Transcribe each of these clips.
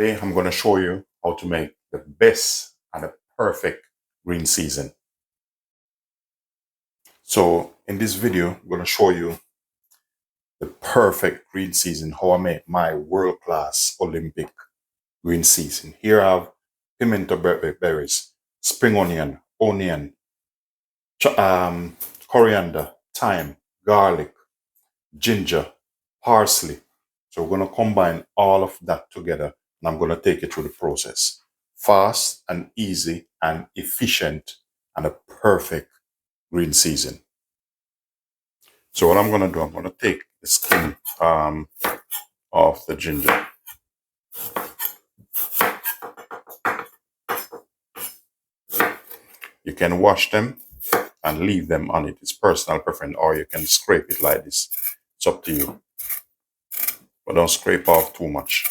Today I'm going to show you how to make the best and the perfect green season. So in this video, I'm going to show you the perfect green season, how I make my world-class Olympic green season. Here I have pimento berries, spring onion, coriander, thyme, garlic, ginger, parsley. So we're going to combine all of that together, and I'm going to take you through the process. Fast and easy and efficient and a perfect green season. So what I'm going to do, I'm going to take the skin off the ginger. You can wash them and leave them on it. It's personal preference, or you can scrape it like this. It's up to you. But don't scrape off too much.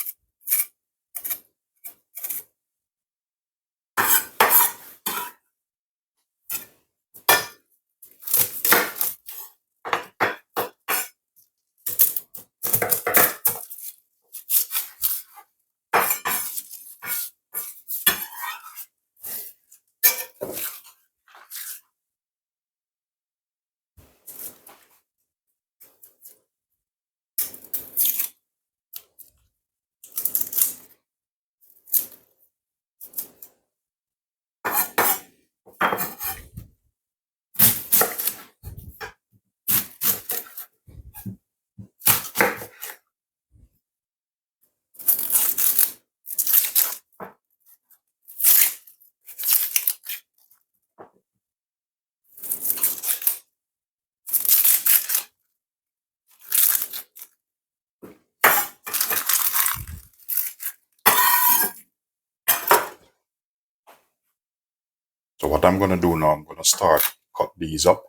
So what I'm going to do now, I'm going to start cut these up.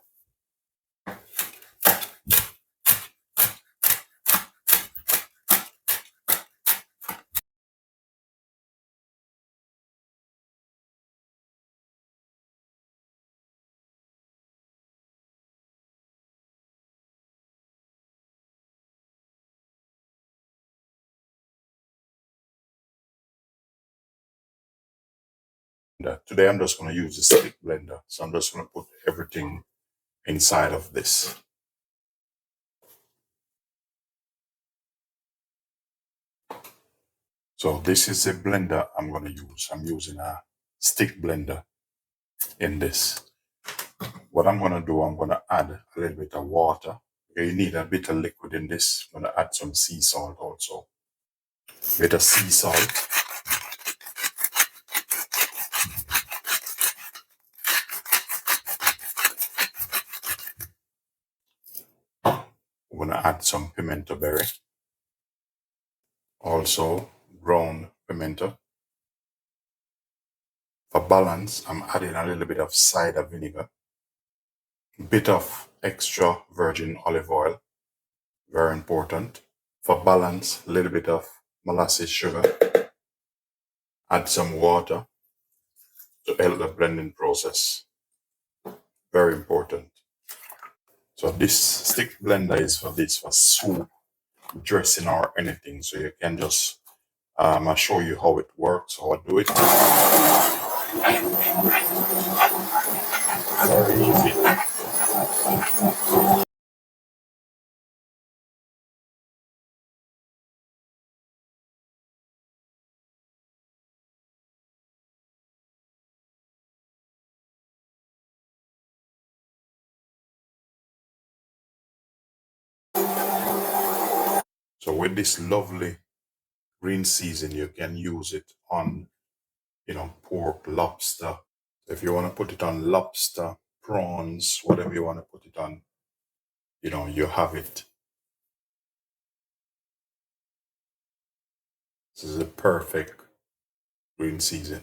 Today I'm just going to use the stick blender. So I'm just going to put everything inside of this. So this is the blender I'm going to use. I'm using a stick blender in this. What I'm going to do, I'm going to add a little bit of water. You need a bit of liquid in this. I'm going to add some sea salt also. A bit of sea salt. I'm going to add some pimento berry. Also ground pimento. For balance, I'm adding a little bit of cider vinegar. A bit of extra virgin olive oil. Very important. For balance, a little bit of molasses sugar. Add some water to help the blending process. Very important. So this stick blender is for soup, dressing, or anything. So you can just, I'll show you how it works, how I do it. Very easy. So with this lovely green season, you can use it on, pork, lobster. If you want to put it on lobster, prawns, whatever you want to put it on, you have it. This is a perfect green season.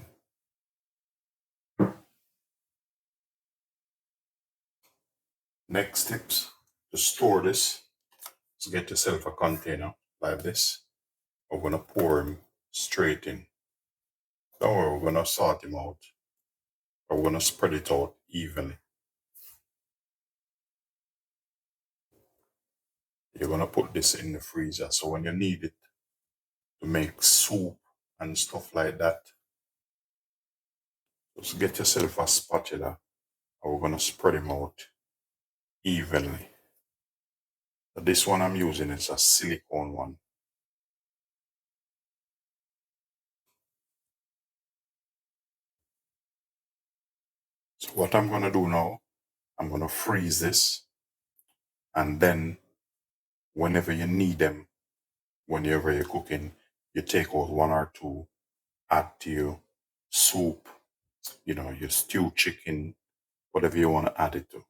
Next tips to store this is get yourself a container like this. We're going to pour him straight in. Don't worry, we're going to sort him out. We're going to spread it out evenly. You're going to put this in the freezer. So when you need it to make soup and stuff like that. Just get yourself a spatula, and we're gonna spread them out evenly. But this one I'm using is a silicone one. So what I'm gonna do now, I'm gonna freeze this, and then whenever you need them, whenever you're cooking, you take out one or two, add to your soup, your stew chicken, whatever you want to add it to.